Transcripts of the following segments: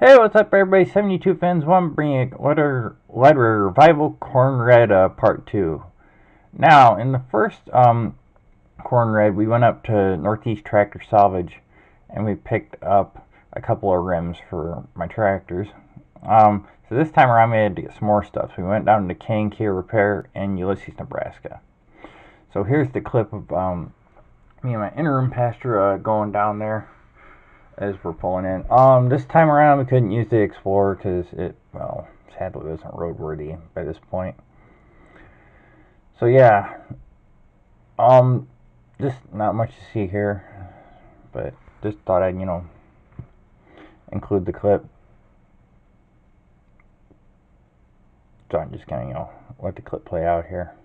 Hey, what's up, everybody? 72 Fans 1 bringing Letter Revival Corn Red Part 2. Now, in the first Corn Red, we went up to Northeast Tractor Salvage and we picked up a couple of rims for my tractors. So this time around, we had to get some more stuff. So we went down to K&K Repair in Ulysses, Nebraska. So here's the clip of me and my interim pastor going down there as we're pulling in. This time around we couldn't use the Explorer because it, well, sadly wasn't roadworthy by this point. So yeah, just not much to see here, but just thought I'd, include the clip. So I'm just gonna, let the clip play out here.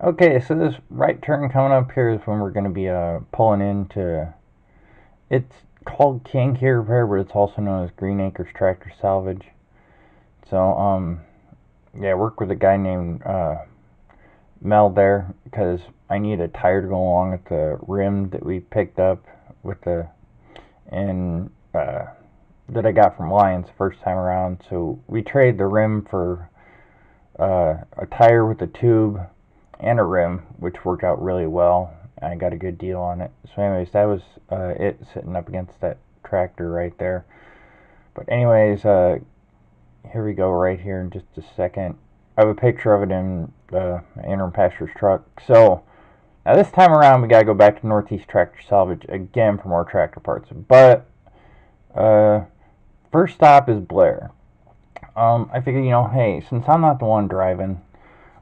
Okay, so this right turn coming up here is when we're going to be pulling into, it's called K&K Repair, but it's also known as Green Acres Tractor Salvage. So, yeah, I work with a guy named Mel there because I need a tire to go along with the rim that we picked up with the, and that I got from Lions the first time around. So we traded the rim for a tire with a tube and a rim, which worked out really well. I got a good deal on it. So anyways, that was it sitting up against that tractor right there. But anyways, here we go right here in just a second. I have a picture of it in the interim pastor's truck. So now this time around, we gotta go back to Northeast Tractor Salvage again for more tractor parts. But first stop is Blair. I figured, hey, since I'm not the one driving,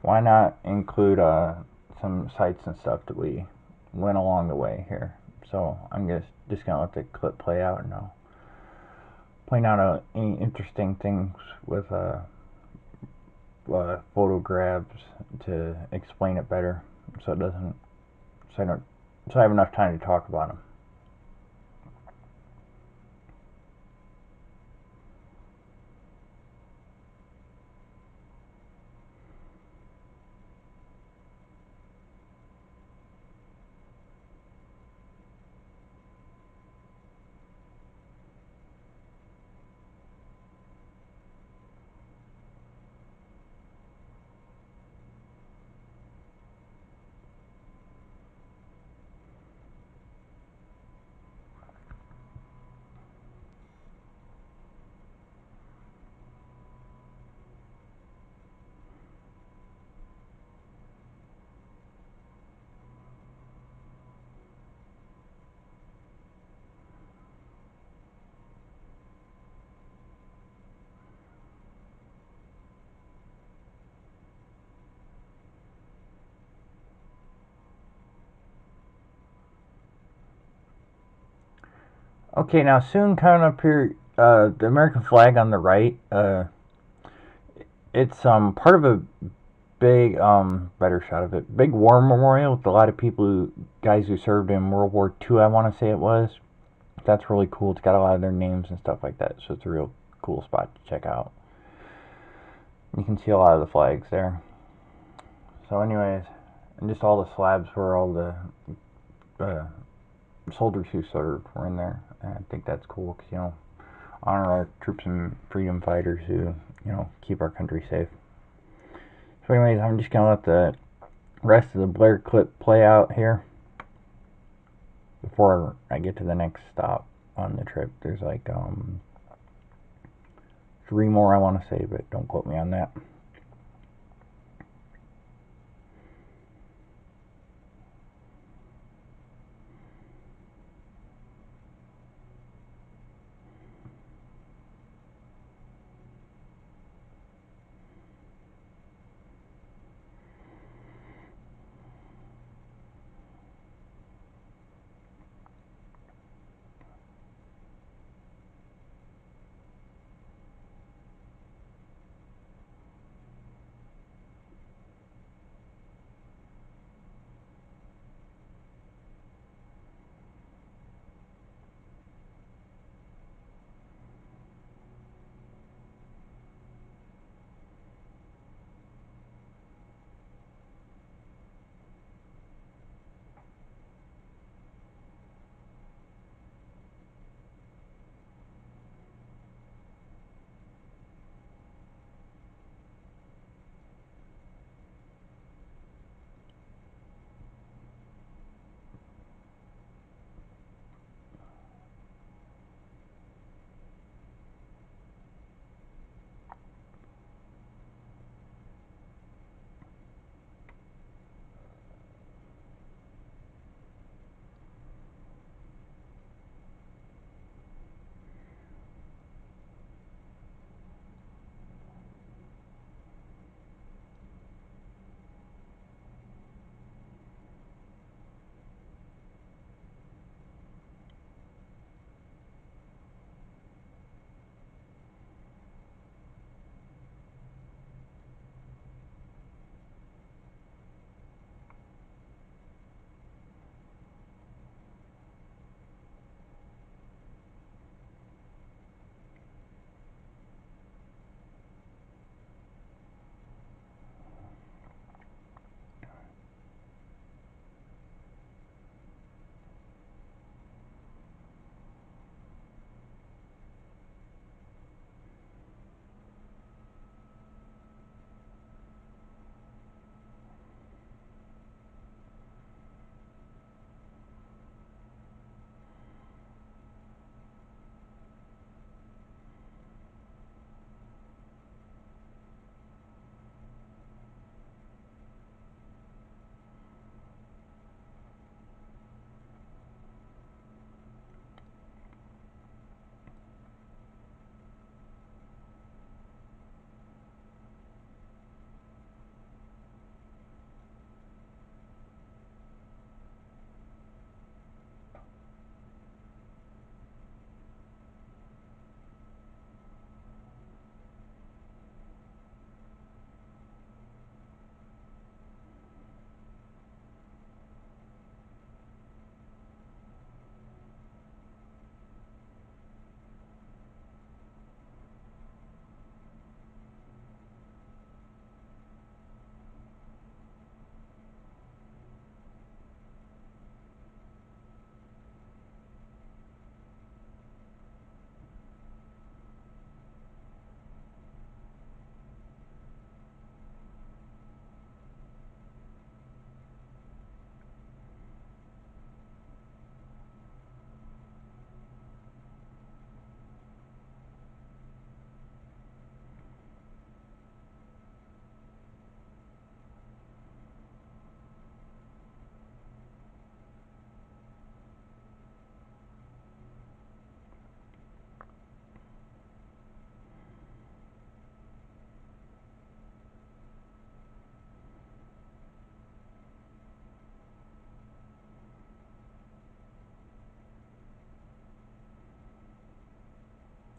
why not include some sites and stuff that we went along the way here. So I'm just gonna let the clip play out, and I'll point out any interesting things with photo grabs to explain it better, so it doesn't, so I have enough time to talk about them. Okay, now soon coming up here, the American flag on the right, it's part of a big, better shot of it, big war memorial with a lot of people, guys who served in World War II, I want to say it was. That's really cool. It's got a lot of their names and stuff like that, so it's a real cool spot to check out. You can see a lot of the flags there. So anyways, and just all the slabs where all the soldiers who served were in there. And I think that's cool because, honor our troops and freedom fighters who, keep our country safe. So anyways, I'm just going to let the rest of the Blair clip play out here before I get to the next stop on the trip. There's like 3 more I want to say, but don't quote me on that.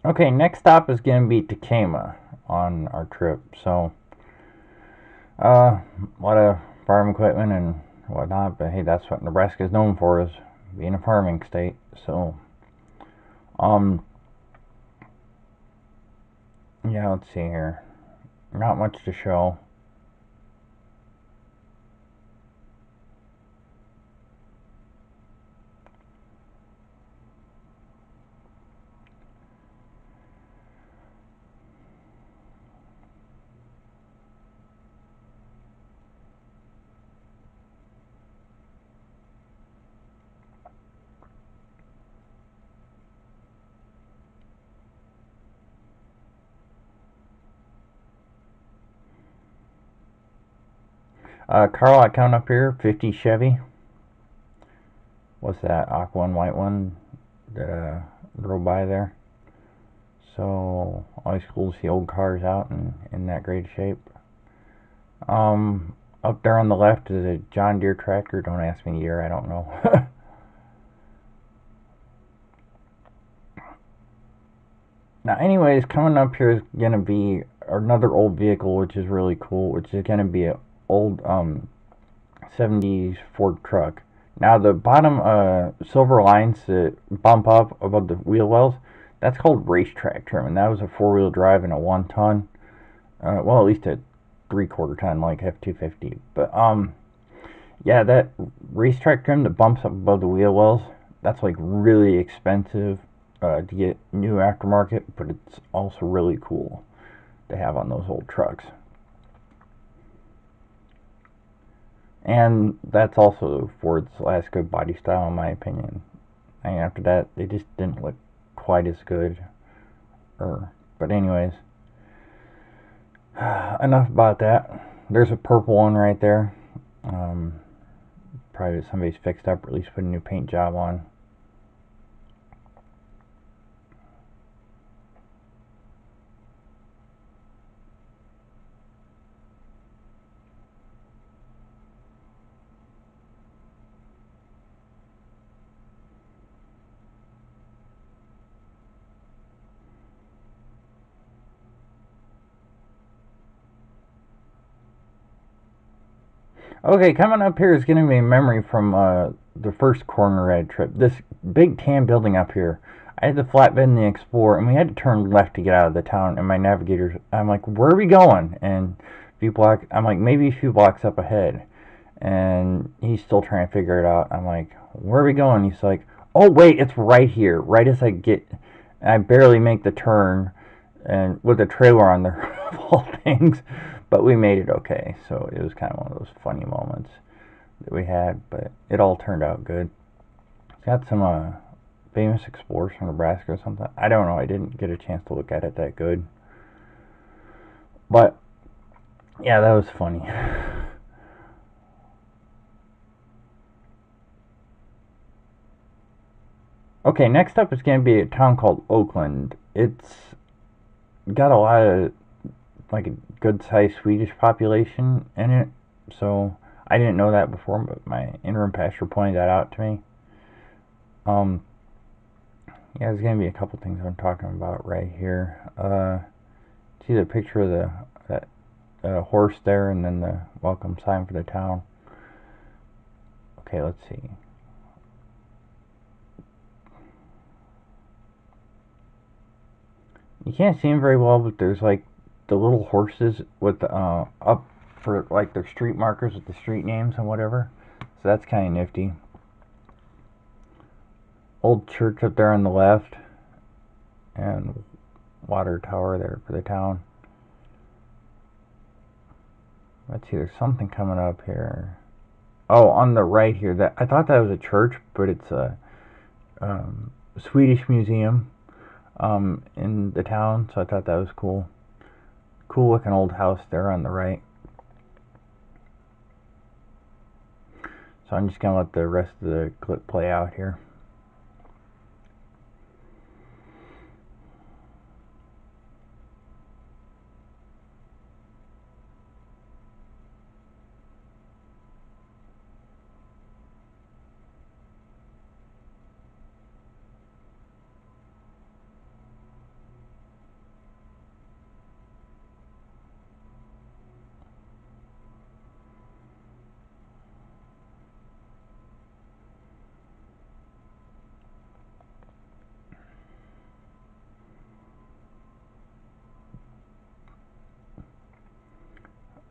Okay, next stop is going to be Quema on our trip. So, a lot of farm equipment and whatnot, but hey, that's what Nebraska is known for, is being a farming state. So, um, yeah, let's see here. Not much to show. Car lot coming up here, 50 Chevy. What's that, aqua and white one that drove by there? So, always cool to see old cars out and in that great shape. Up there on the left is a John Deere tractor. Don't ask me the year, I don't know. Now, anyways, coming up here is going to be another old vehicle, which is really cool, which is going to be an old 70s Ford truck. Now, the bottom silver lines that bump up above the wheel wells, that's called racetrack trim, and that was a 4-wheel drive and a 1-ton. Well, at least a 3/4 ton, like F250. But, yeah, that racetrack trim that bumps up above the wheel wells, that's like really expensive to get new aftermarket, but it's also really cool to have on those old trucks. And that's also Ford's last good body style, in my opinion. And after that, they just didn't look quite as good. But anyways, enough about that. There's a purple one right there. Probably somebody's fixed up, or at least put a new paint job on. Okay, coming up here is going to be a memory from the first Corner Red trip. This big tan building up here. I had to flatbed in the Explorer, and we had to turn left to get out of the town. And my navigator, I'm like, "Where are we going?" And I'm like, maybe a few blocks up ahead. And he's still trying to figure it out. I'm like, "Where are we going?" He's like, "Oh wait, it's right here." Right as I barely make the turn, and with a trailer on there of all things. But we made it okay, so it was kind of one of those funny moments that we had, but it all turned out good. Got some famous explorers from Nebraska or something. I don't know, I didn't get a chance to look at it that good. But, yeah, that was funny. Okay, next up is going to be a town called Oakland. It's got a lot of, like, a good-sized Swedish population in it, so I didn't know that before, but my interim pastor pointed that out to me. Yeah, there's gonna be a couple things I'm talking about right here. See the picture of that horse there, and then the welcome sign for the town. Okay, let's see. You can't see them very well, but there's like the little horses with the up for like their street markers with the street names and whatever. So that's kind of nifty. Old church up there on the left, and water tower there for the town. Let's see, there's something coming up here. Oh, on the right here. That I thought that was a church, but it's a Swedish museum in the town. So I thought that was cool. Cool looking old house there on the right. So I'm just gonna let the rest of the clip play out here.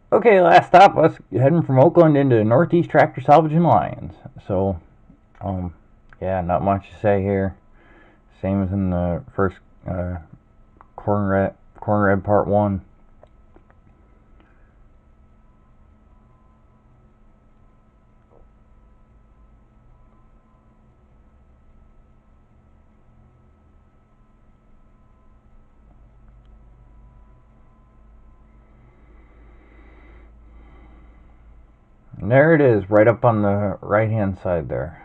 Okay, last stop, us heading from Oakland into Northeast Tractor Salvage in Lyons. So, yeah, not much to say here. Same as in the first Corner Red Part 1. And there it is, right up on the right hand side there.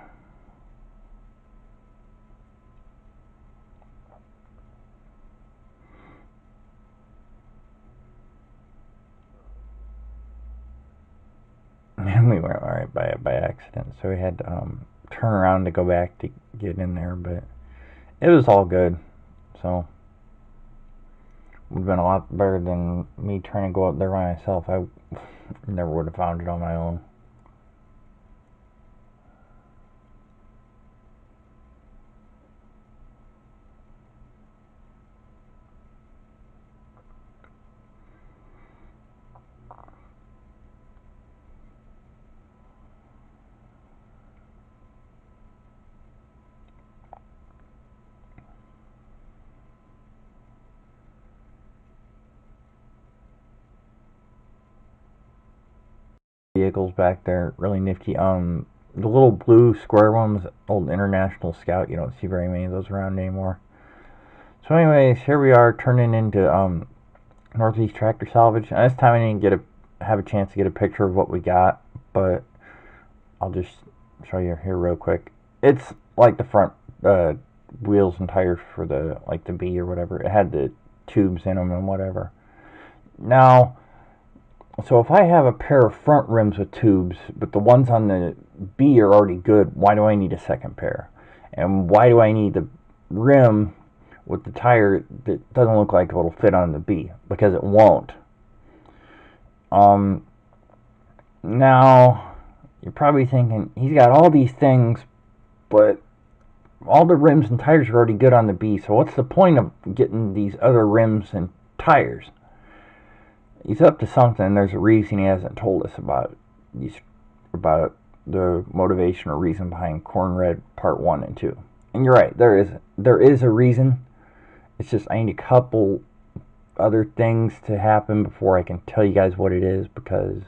And we went right by it by accident, so we had to turn around to go back to get in there, but it was all good. So would have been a lot better than me trying to go out there by myself. I never would have found it on my own. Vehicles back there, really nifty. The little blue square one was old International Scout. You don't see very many of those around anymore. So, anyways, here we are turning into Northeast Tractor Salvage. And this time I didn't have a chance to get a picture of what we got, but I'll just show you here real quick. It's like the front wheels and tires for the B or whatever. It had the tubes in them and whatever. Now, so if I have a pair of front rims with tubes, but the ones on the B are already good, why do I need a second pair? And why do I need the rim with the tire that doesn't look like it'll fit on the B? Because it won't. Now, you're probably thinking, he's got all these things, but all the rims and tires are already good on the B, so what's the point of getting these other rims and tires? He's up to something. There's a reason he hasn't told us about the motivation or reason behind Corn Red Part 1 and 2. And you're right, there is a reason. It's just I need a couple other things to happen before I can tell you guys what it is, because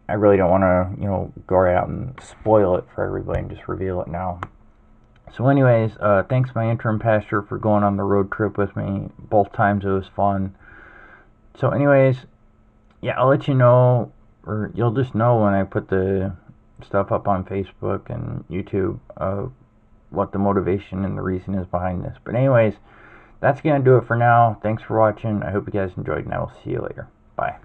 I really don't want to, go right out and spoil it for everybody and just reveal it now. So anyways, thanks my interim pastor for going on the road trip with me. Both times it was fun. So anyways, yeah, I'll let you know, or you'll just know when I put the stuff up on Facebook and YouTube of what the motivation and the reason is behind this. But anyways, that's going to do it for now. Thanks for watching. I hope you guys enjoyed, and I will see you later. Bye.